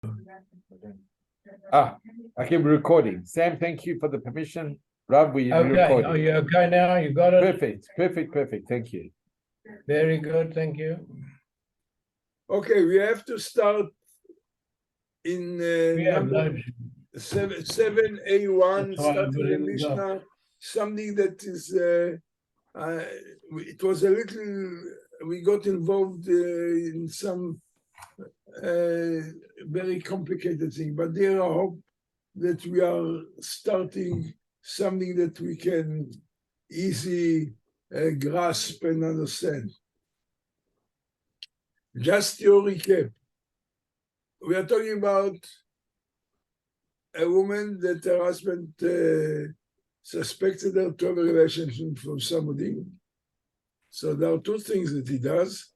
Okay, we're recording. Sam, thank you for the permission. Rav, we're Okay, recording. are you okay now? You got it? Perfect. Thank you. Very good, thank you. Okay, we have to start in number 7A1, starting the Mishnah, something that is, it was a little, we got involved in some very complicated thing, but there I hope that we are starting something that we can easily grasp and understand. Just your recap. We are talking about a woman that her husband suspected her to have a relationship from somebody. So there are two things that he does.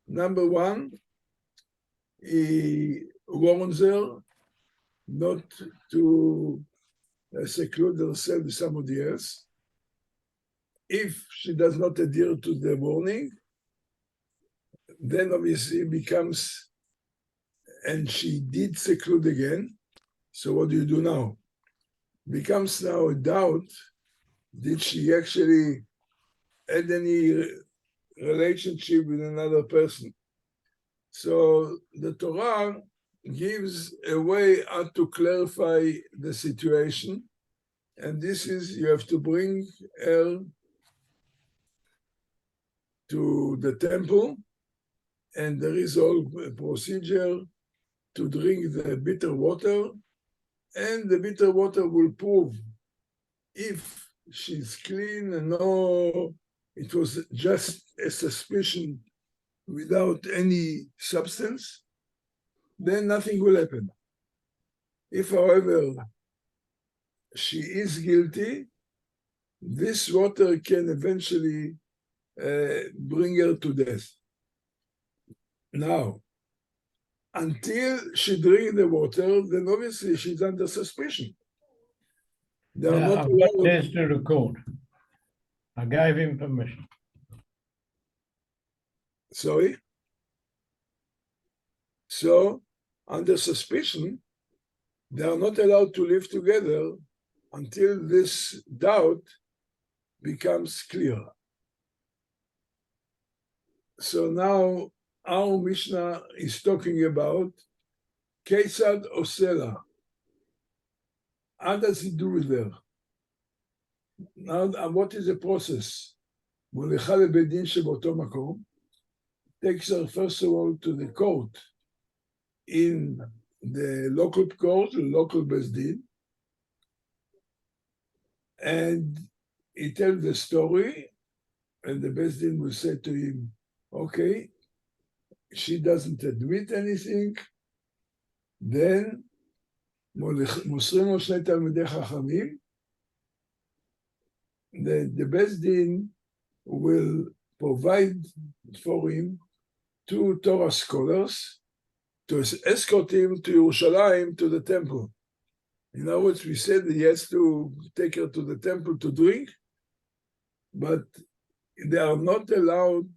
Number one, he warns her not to seclude herself with somebody else. If she does not adhere to the warning, then obviously it becomes, and she did seclude again. So what do you do now? Becomes now a doubt, did she actually had any relationship with another person? So the Torah gives a way how to clarify the situation. And this is, you have to bring her to the temple, and there is all a procedure to drink the bitter water, and the bitter water will prove if she's clean and no, it was just a suspicion without any substance, then nothing will happen. If, however, she is guilty, this water can eventually bring her to death. Now, until she drinks the water, then obviously she's under suspicion. They are not I've got this to record. I gave him permission. Sorry? So, under suspicion, they are not allowed to live together until this doubt becomes clear. So now our Mishnah is talking about Kesad Osela. How does he do with her? Now, what is the process? Takes her first of all to the court in the local court, local Beis Din, and he tells the story, and the Beis Din will say to him, okay, she doesn't admit anything, then מוסרים לו שני תלמידי חכמים, the Beis Din will provide for him two Torah scholars to escort him to Yerushalayim, to the temple. In other words, we said he has to take her to the temple to drink, but they are not allowed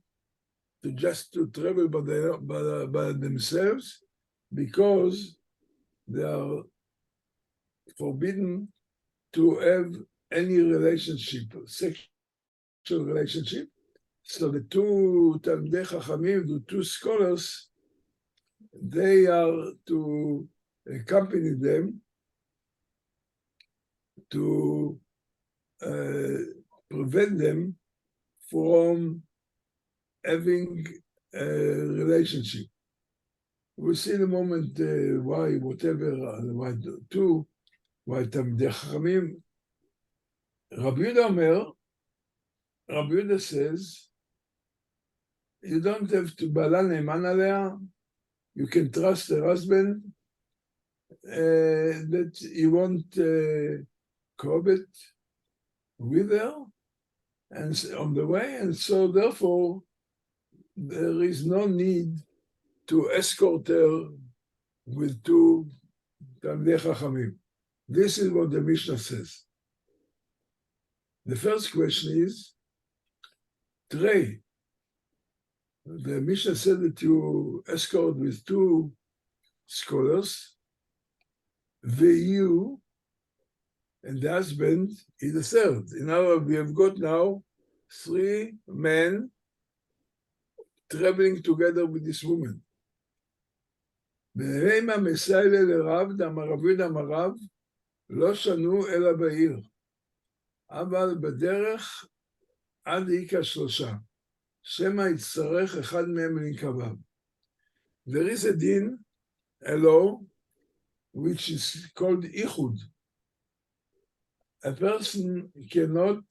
to just to travel by themselves, because they are forbidden to have any relationship, sexual relationship. So the two Talmidei Chachamim, the two scholars, they are to accompany them to prevent them from having a relationship. We'll see in a moment why, whatever, why two, why Talmidei Chachamim. Rabbi Yehuda says, you don't have to bala ne'eman alea. You can trust the husband that he won't covet with her and on the way, and so therefore there is no need to escort her with two Talmidei Chachamim. This is what the Mishnah says. The first question is, Trey, the Mishnah said that you escort with two scholars, VU, and the husband is the third. In our, we have got now 3 men traveling together with this woman. והם המסייל לרב, דאמרביד אמריו, לא שנו אלא בעיר, אבל בדרך עד איכה 3, שמא יצטרך אחד מהם לנקביו. There is a din, a law, which is called ichud. A person cannot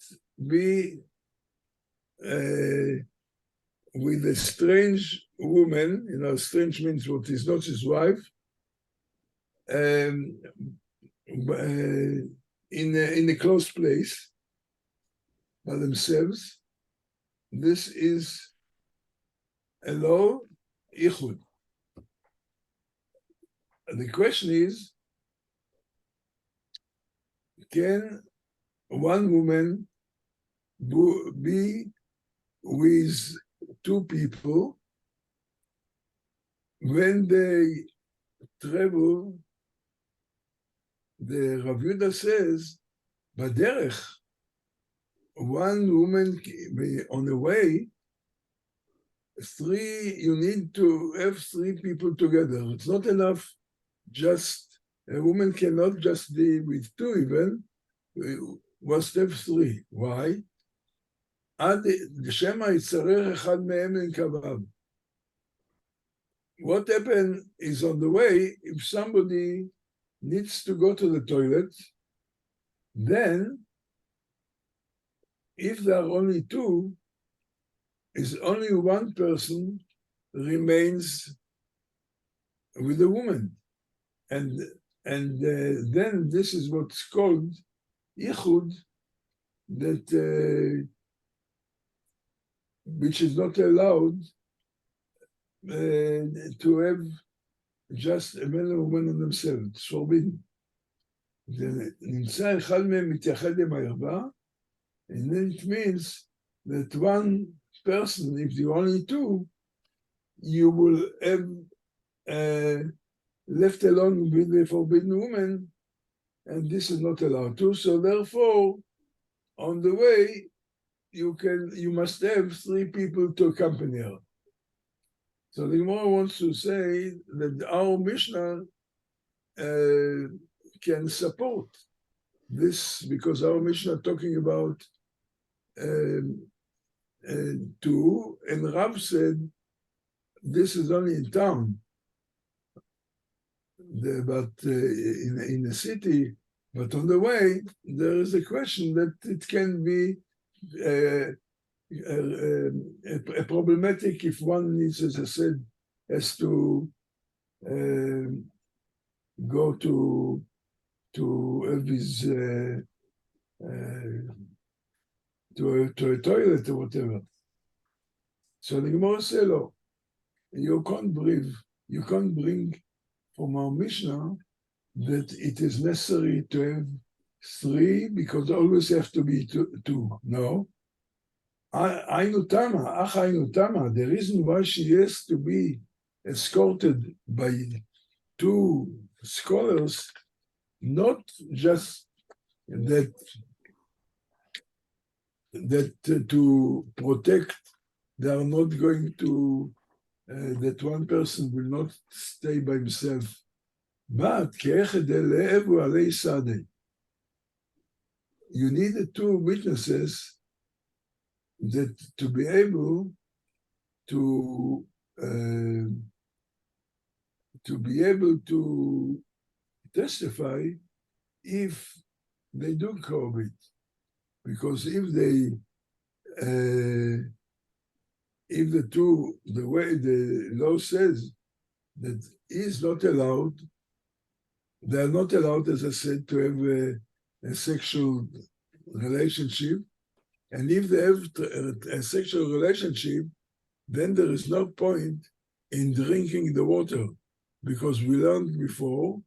be with a strange woman, strange means what is not his wife, in a close place by themselves. This is a law, ichud. The question is, can one woman be with 2 people when they travel? The Rav Yehuda says, Baderech, one woman on the way, you need to have 3 people together. It's not enough. Just a woman cannot just be with 2 even. Was step 3. Why? What happened is on the way, if somebody needs to go to the toilet, then if there are only 2, is only one person remains with the woman. And then this is what's called ichud, that which is not allowed to have just a man and woman on themselves. It's forbidden. נמצא אחד מהם מתייחד עם הערווה, and then it means that one person, if you only 2, you will have left alone with the forbidden woman, and this is not allowed to. So therefore, on the way, you must have 3 people to accompany her. So the Gemorra wants to say that our Mishnah can support this, because our Mishnah talking about 2, and Rav said this is only in town. But in the city, but on the way, there is a question that it can be a problematic if one needs, as I said, has to go to have his to a toilet or whatever. So the Gemorra says, no, you can't bring from our Mishnah that it is necessary to have 3 because always have to be 2. No. Ainu Tama, the reason why she has to be escorted by 2 scholars, not just that to protect, they are not going to, that one person will not stay by himself, but you need 2 witnesses that to be able to testify if they do cohabit. Because if the way the law says that is not allowed, they are not allowed, as I said, to have a sexual relationship. And if they have a sexual relationship, then there is no point in drinking the water, because we learned before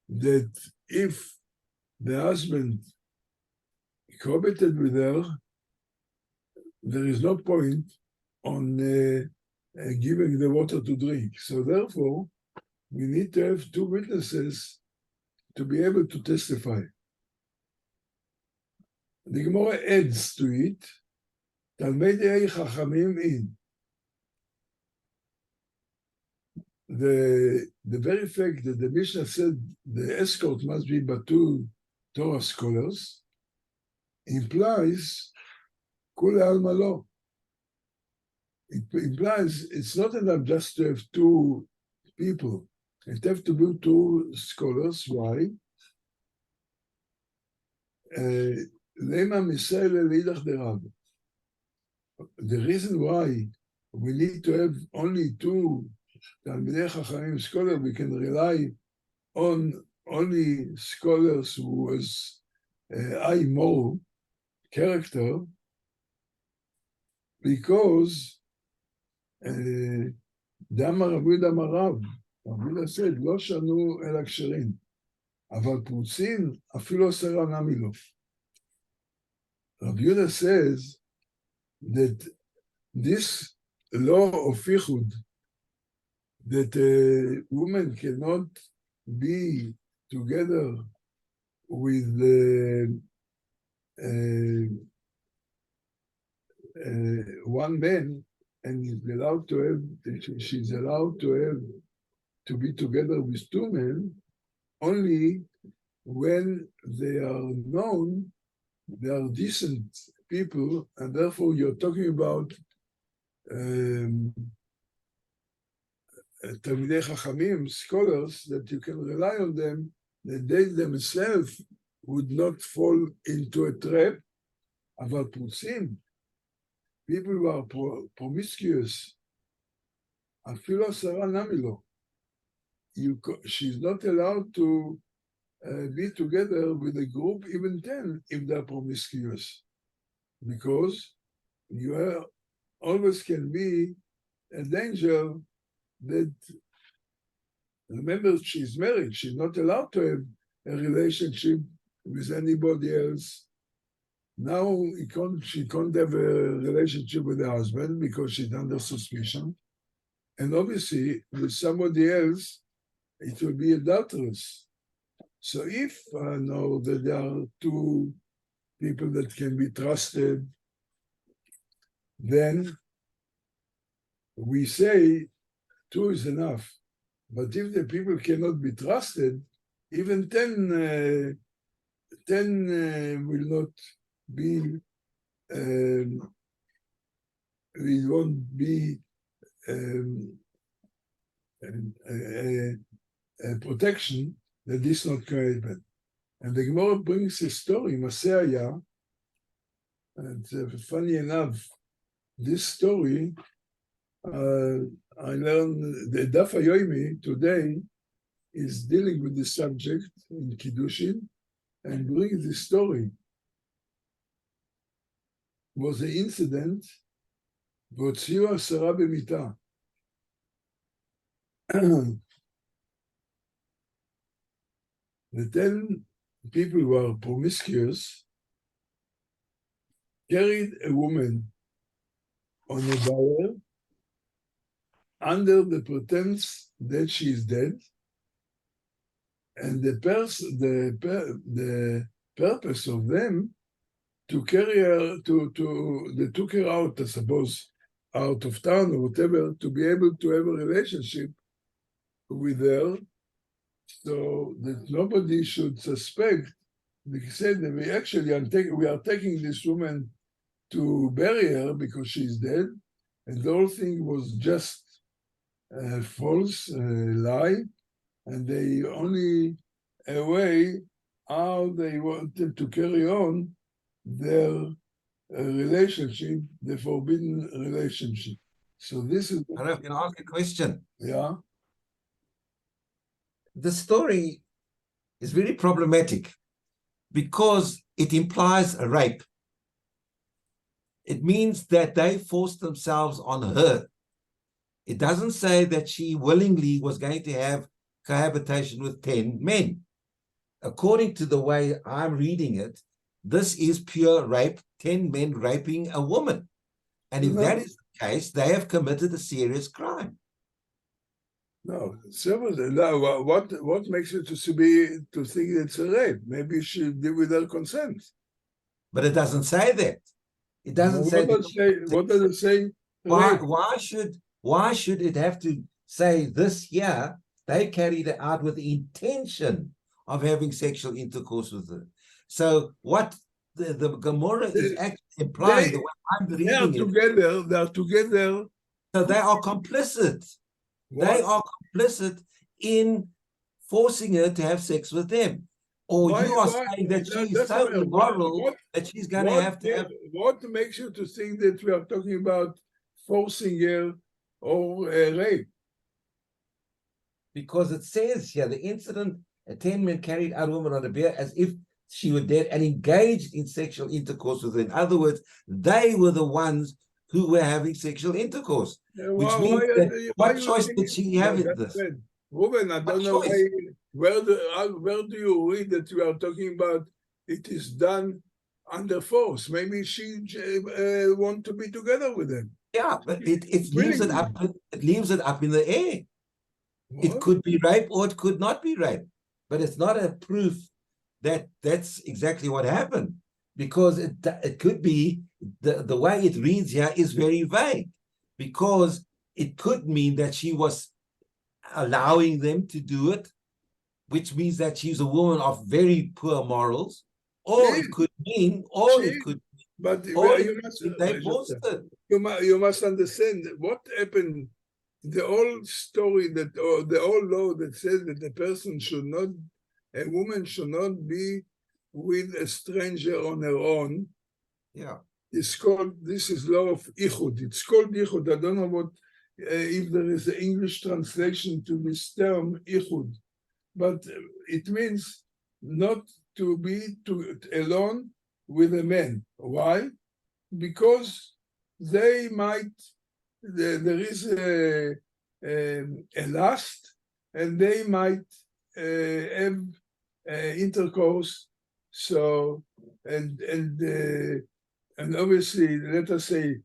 that if the husband cohabited with her, there is no point on giving the water to drink. So therefore, we need to have two witnesses to be able to testify. The Gemorra adds to it, Talmidei Chachamim in. The very fact that the Mishnah said the escort must be but two Torah scholars implies Kule Alma Lo. It implies it's not enough just to have two people. It have to be two scholars. Why? Lema Misrael Leidach Derav. The reason why we need to have only two Talmidei Chachamim scholars, we can rely on only scholars who was high moral character, because Damar Rabbi Damarav, Rabbi said, לא שנו אלא כשרים, אבל פרוצים אפילו 10 נמי לו. Rabbi Yehuda says that this law of Ichud, that a woman cannot be together with one man, and is allowed to have, she's allowed to be together with two men only when they are known, they are decent people, and therefore you're talking about Talmidei Chachamim, scholars, that you can rely on them, that they themselves would not fall into a trap. אבל פרוצים, people who are promiscuous, אפילו 10 נמי לו. She's not allowed to be together with a group, even 10, if they're promiscuous, because you always can be a danger that, remember, she's married, she's not allowed to have a relationship with anybody else. Now she can't have a relationship with her husband because she's under suspicion. And obviously, with somebody else, it will be adulterous. So if I know that there are two people that can be trusted, then we say 2 is enough. But if the people cannot be trusted, even 10 will not be, we won't be a protection that this not created. And the Gemorra brings a story, Masaya, and funny enough, this story, I learned the Daf Yomi today is dealing with this subject in Kiddushin and brings this story. It was an incident, והוציאו 10 במיטה. The 10 people who are promiscuous carried a woman on a bier under the pretense that she is dead, and the purpose of them to carry her they took her out, I suppose, out of town or whatever, to be able to have a relationship with her, so that nobody should suspect. They said that we are taking this woman to bury her because she's dead, and the whole thing was just a false lie, and they only a way how they wanted to carry on their relationship, the forbidden relationship. So this is. I can ask a question. Yeah. The story is very problematic because it implies a rape. It means that they forced themselves on her. It doesn't say that she willingly was going to have cohabitation with 10 men. According to the way I'm reading it, this is pure rape, 10 men raping a woman. And if that is the case, they have committed a serious crime. No, what makes you to think it's a rape? Maybe she did with her consent. But it doesn't say that. It doesn't say that. What does it say? Why, Rape. why should it have to say this here? They carried it out with the intention of having sexual intercourse with her. So what the Gemorra is actually implying, the way I'm They are reading it, together. They are together. so they are complicit. They What? are complicit in forcing her to have sex with them. Or you are saying that she is so immoral that she's going to have to have. What makes you to think that we are talking about forcing her or rape? Because it says here, the incident, 10 men carried out a woman on a bier as if she were dead and engaged in sexual intercourse with her. In other words, they were the ones who were having sexual intercourse. Which means that what choice did she have in this? Ruben, I don't know where do you read that we are talking about it is done under force? Maybe she want to be together with them. Yeah, but it leaves it up. It leaves it up in the air. What? It could be rape or it could not be rape, but it's not a proof that that's exactly what happened, because it could be the way it reads here is very vague, because it could mean that she was allowing them to do it, which means that she's a woman of very poor morals, or it could mean, But they forced it. You must understand what happened. The old story the old law that says that a woman should not be with a stranger on her own. Yeah, This is law of Ichud. It's called Ichud. I don't know what if there is an English translation to this term Ichud, but it means not to be alone with a man. Why? Because they might. There is a lust, and they might have intercourse. So and obviously, let us say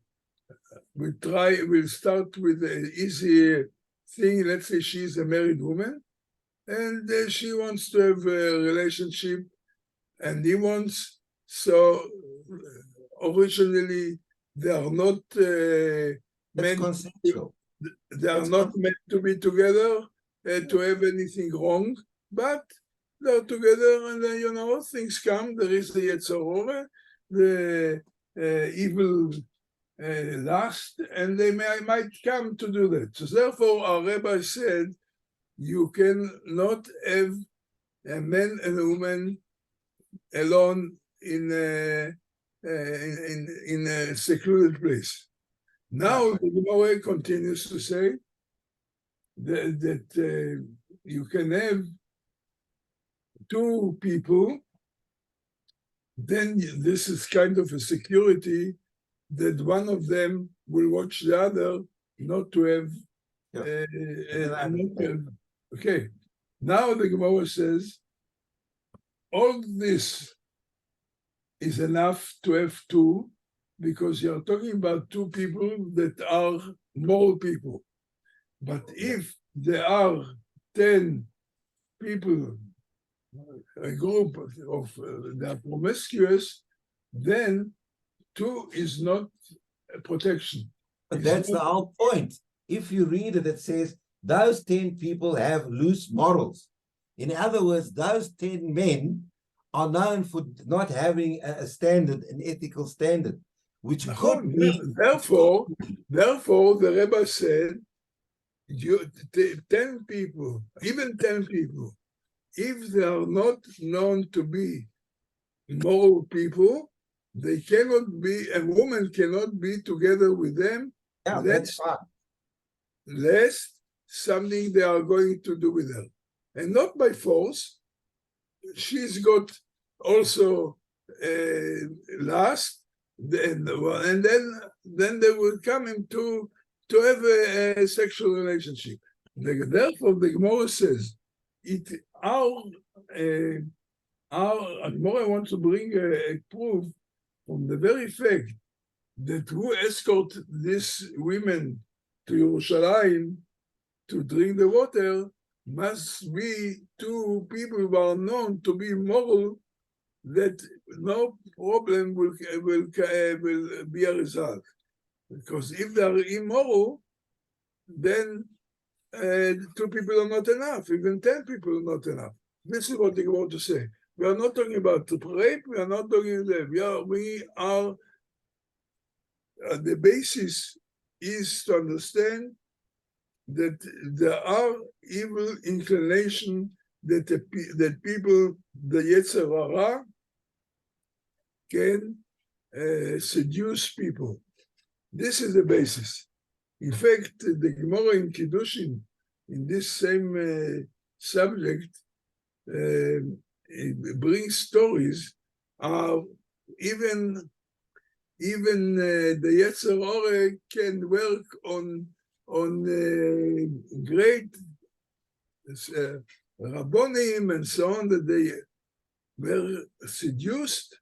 we'll start with an easy thing. Let's say she's a married woman, and she wants to have a relationship, and he wants. So originally, they are not. consensual. They are not meant to be together to have anything wrong, but they're together, and then things come. There is the Yetzer Hara, the evil lust, and they might come to do that. So therefore, our rabbi said, you can not have a man and a woman alone in a secluded place. Now the Gemorra continues to say that you can have two people, then this is kind of a security that one of them will watch the other, not to have. Okay. Now the Gemorra says, all this is enough to have two, because you're talking about two people that are moral people. But if there are 10 people, a group of they are promiscuous, then two is not a protection. But that's the whole point. If you read it, it says those 10 people have loose morals. In other words, those 10 men are known for not having a standard, an ethical standard, which could mean. Therefore, the Rebbe said, 10 people, even 10 people, if they are not known to be moral people, they cannot be, a woman cannot be together with them. Yeah, that's fine. Lest something they are going to do with her. And not by force. She's got also lust, and then they will come into to have a sexual relationship. Therefore, the Gemorra says, our Gemorra wants to bring a proof from the very fact that who escort these women to Yerushalayim to drink the water must be two people who are known to be moral, that no problem will be a result. Because if they are immoral, then two people are not enough, even 10 people are not enough. This is what they want to say. We are not talking about rape, we are not talking about that. We are the basis is to understand that there are evil inclination that that people, the Yetzer Hara, can seduce people. This is the basis. In fact, the Gemorra in Kiddushin, in this same subject, it brings stories of even the Yetzer Hara can work on great Rabbonim and so on, that they were seduced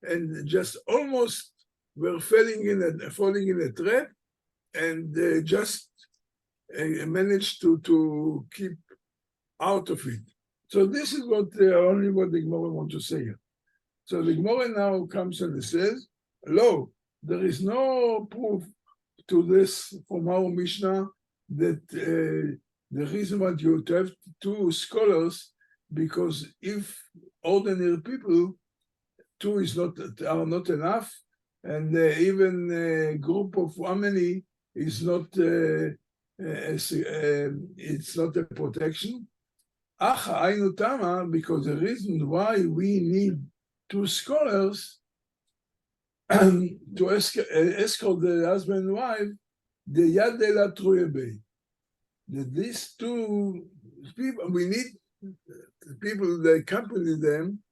and just almost were falling in a trap, and just managed to keep out of it. So this is what only what the Gemorra want to say here. So the Gemorra now comes and says, "Lo, there is no proof to this from our Mishnah that the reason why you have two scholars, because if ordinary people, two are not enough, and even a group of one many is not it's not a protection. Because the reason why we need two scholars to escort the husband and wife, the Yad Ela Truyebe. That these two people, we need people that accompany them,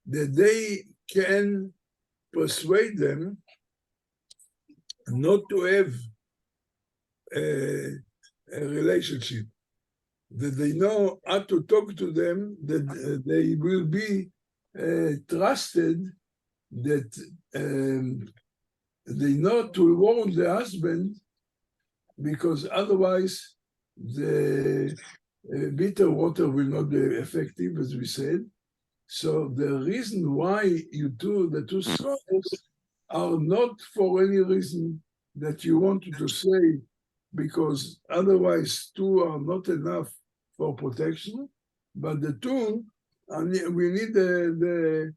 that they can persuade them not to have a relationship, that they know how to talk to them, that they will be trusted, that they know to warn the husband, because otherwise the bitter water will not be effective, as we said. So the reason why you do the two scholars are not for any reason that you wanted to say, because otherwise two are not enough for protection, but the two, we need the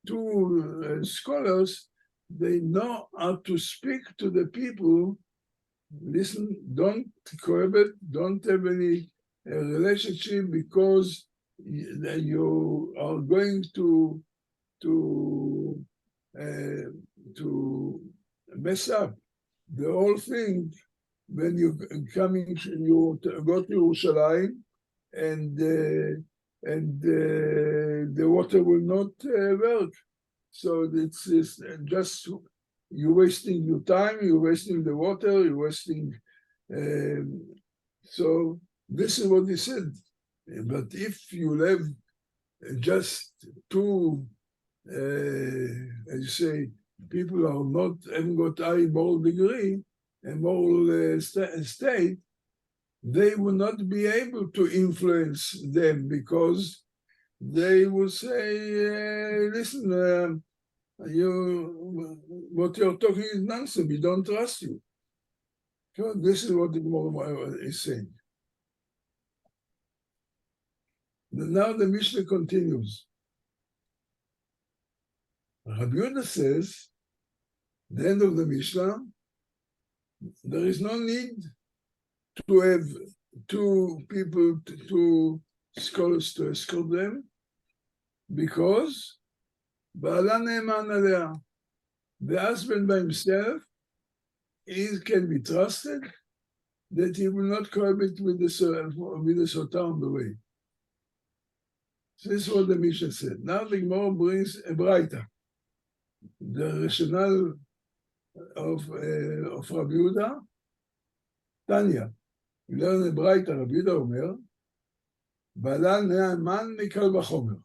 two scholars, they know how to speak to the people. Listen, don't cohabit, don't have any relationship, because you are going to mess up the whole thing when you go to Yerushalayim, and the water will not work. So it's just you're wasting your time, you're wasting the water, you're wasting. So this is what he said. But if you have just two, as you say, people are not haven't got high moral degree and moral state, they will not be able to influence them, because they will say, listen, what you're talking is nonsense, we don't trust you. So this is what the Gemorra is saying. Now the Mishnah continues. Rabbi Yehuda says, the end of the Mishnah, there is no need to have two people, two scholars to escort them, because the husband by himself can be trusted, that he will not cohabit with the Sotah on the way. So this is what the Mishnah said. Now the Gemorra brings a Braita, the rationale of Rabbi Yehuda, Tanya. You learn a Braita, Rabbi Yehuda Omer, Ba'ala ne'aman mikal v'chomer.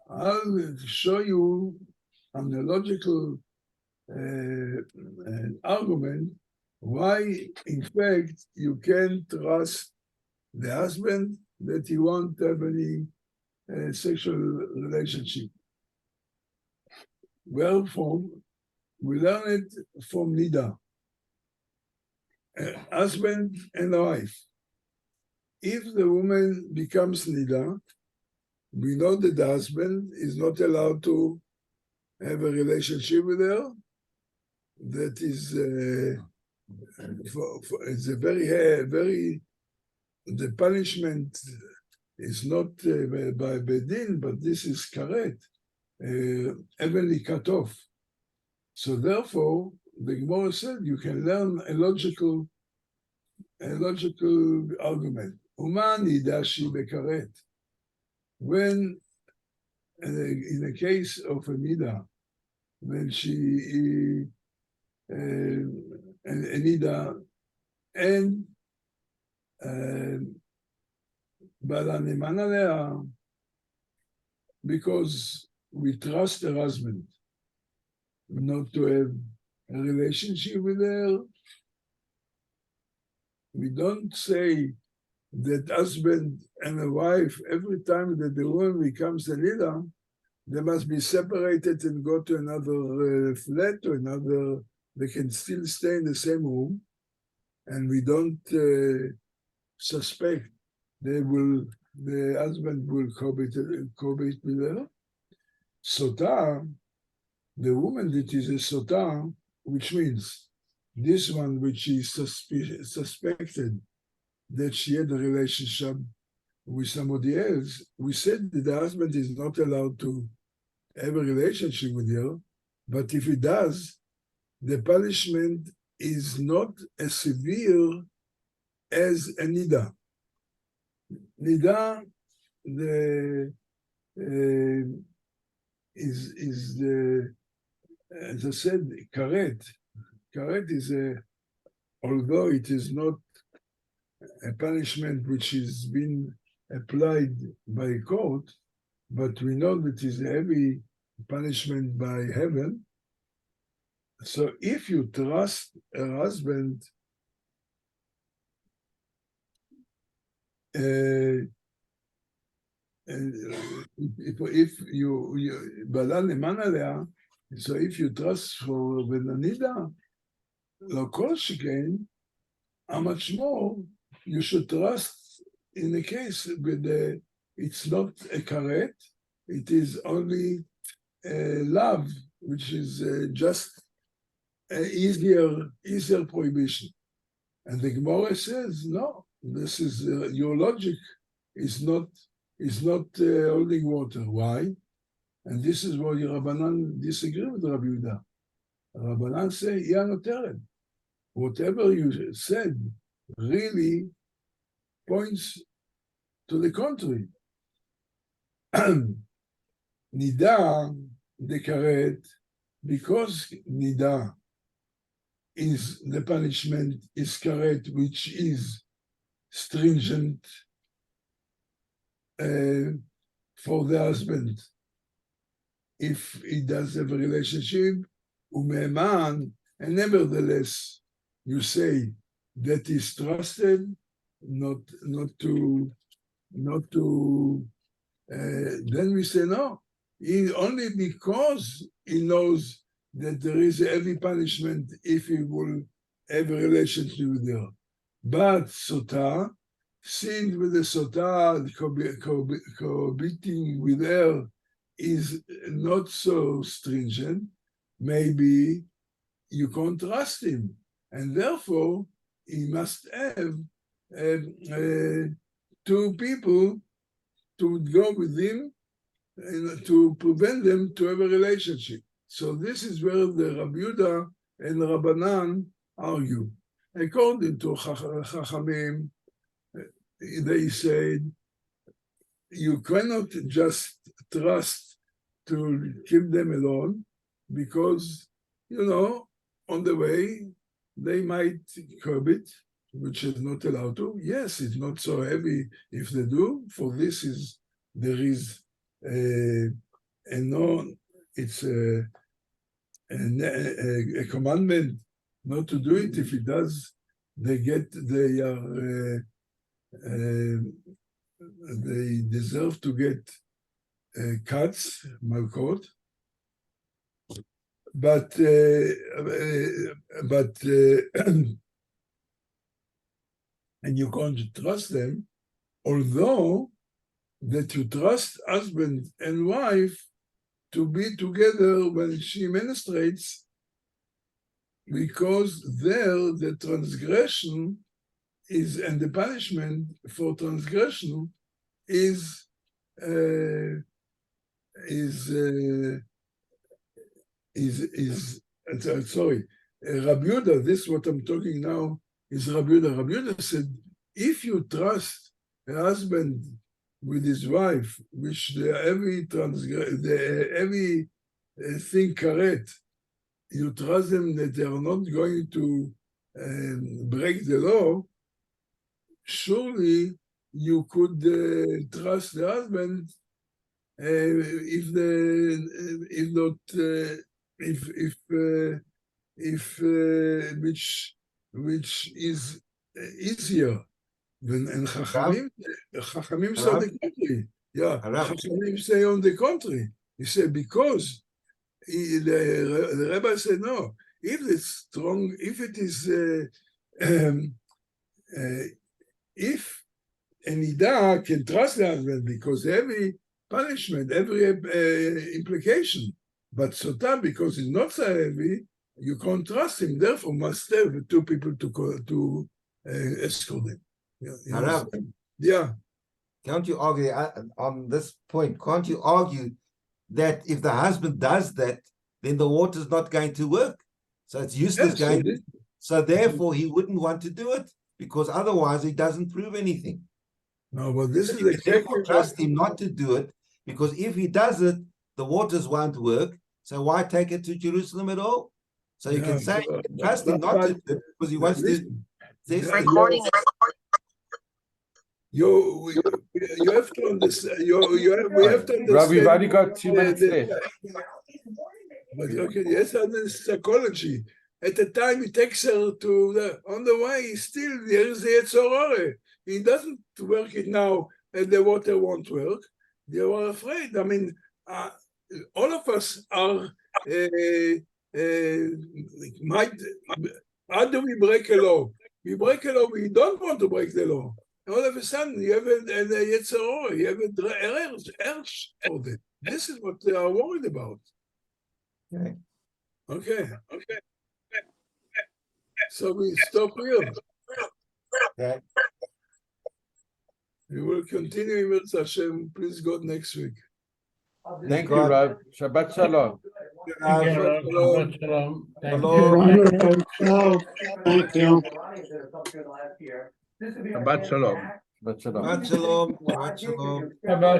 I'll show you an logical argument why, in fact, you can't trust the husband that he won't have any sexual relationship. Well, we learn it from Nida, husband and wife. If the woman becomes Nida, we know that the husband is not allowed to have a relationship with her. That is, it's a very, the punishment is not by Bedin, but this is karet, heavenly cut off. So therefore, the Gemorra said you can learn a logical argument. Uman idashi bekaret. When, in the case of a nida, when she nida and bala neman alea, because we trust her husband not to have a relationship with her. We don't say that husband and a wife, every time that the woman becomes a nida, they must be separated and go to another flat or another, they can still stay in the same room, and we don't suspect the husband will cohabit with her. Sotah, the woman that is a Sotah, which means this one which is suspected that she had a relationship with somebody else, we said that the husband is not allowed to have a relationship with her, but if he does, the punishment is not as severe as a nida. Nida, is the, as I said, karet. Karet is although it is not a punishment which is been applied by court, but we know that it is a heavy punishment by heaven. So if you trust a husband, if you bala neman alea, so if you trust for Benanida, lo kol sheken, how much more you should trust in a case with it's not a karet, it is only love, which is just easier prohibition. And the Gemorra says, no, this is your logic is not holding water. Why? And this is why Rabbanan disagree with Rabbi Yehuda. Rabbanan say, "Ya noteret." Whatever you said really points to the contrary. Nida dekaret, because nida is the punishment is karet, which is stringent for the husband. If he does have a relationship, umeman, and nevertheless, you say that is trusted, not to. Then we say no. Only because he knows that there is a heavy punishment if he will have a relationship with her. But Sotah, seeing with the Sotah, cohabiting with her is not so stringent, maybe you can't trust him. And therefore, he must have two people to go with him and to prevent them to have a relationship. So this is where the Rabbi Yehuda and Rabbanan argue. According to Chachamim, they said, you cannot just trust to keep them alone because, on the way, they might cohabit, which is not allowed to. Yes, it's not so heavy if they do. For this there is it's a commandment not to do it. If he does, they deserve to get cuts, malkot. But and you can't trust them, although that you trust husband and wife to be together when she menstruates, because there the transgression is, and the punishment for transgression is Rabbi Yehuda, this is what I'm talking now, is Rabbi Yehuda. Rabbi Yehuda said, if you trust a husband with his wife, which every thing correct, you trust them that they are not going to break the law, surely you could trust the husband which is easier. And Chachamim say on the contrary. Yeah, Chachamim say on the contrary. He said because the rabbi said no. If it's strong, if it is, if a nida can trust the husband because every punishment, every implication, but Sotah, because it's not so heavy, you can't trust him. Therefore, must have two people to escort him. Yeah. Can't you argue on this point? Can't you argue that if the husband does that, then the water's not going to work? So it's useless so therefore he wouldn't want to do it, because otherwise it doesn't prove anything. No, but this is exactly trust him not to do it, because if he does it, the waters won't work. So why take it to Jerusalem at all? So you can say trust him not to do it because he wants to. Recording. You have to understand. We have to understand. Rob, we've only got 2 minutes left. But okay, yes, and the psychology. At the time he takes her on the way, there is the Yetzorah. He doesn't work it now, and the water won't work. They were afraid. I mean, all of us are. How do we break a law? We break a law. We don't want to break the law. All of a sudden, you have a Yetzorah. You have a urge for that. This is what they are worried about. Okay. So we stop here. Okay. We will continue with Hashem, please God, next week. Thank you, Rob. Shabbat Shalom. Thank you, Rav. Shabbat Shalom. Thank Hello. you. Thank you. Shabbat Shalom. Shabbat Shalom. Shabbat shalom. Shabbat shalom. Shabbat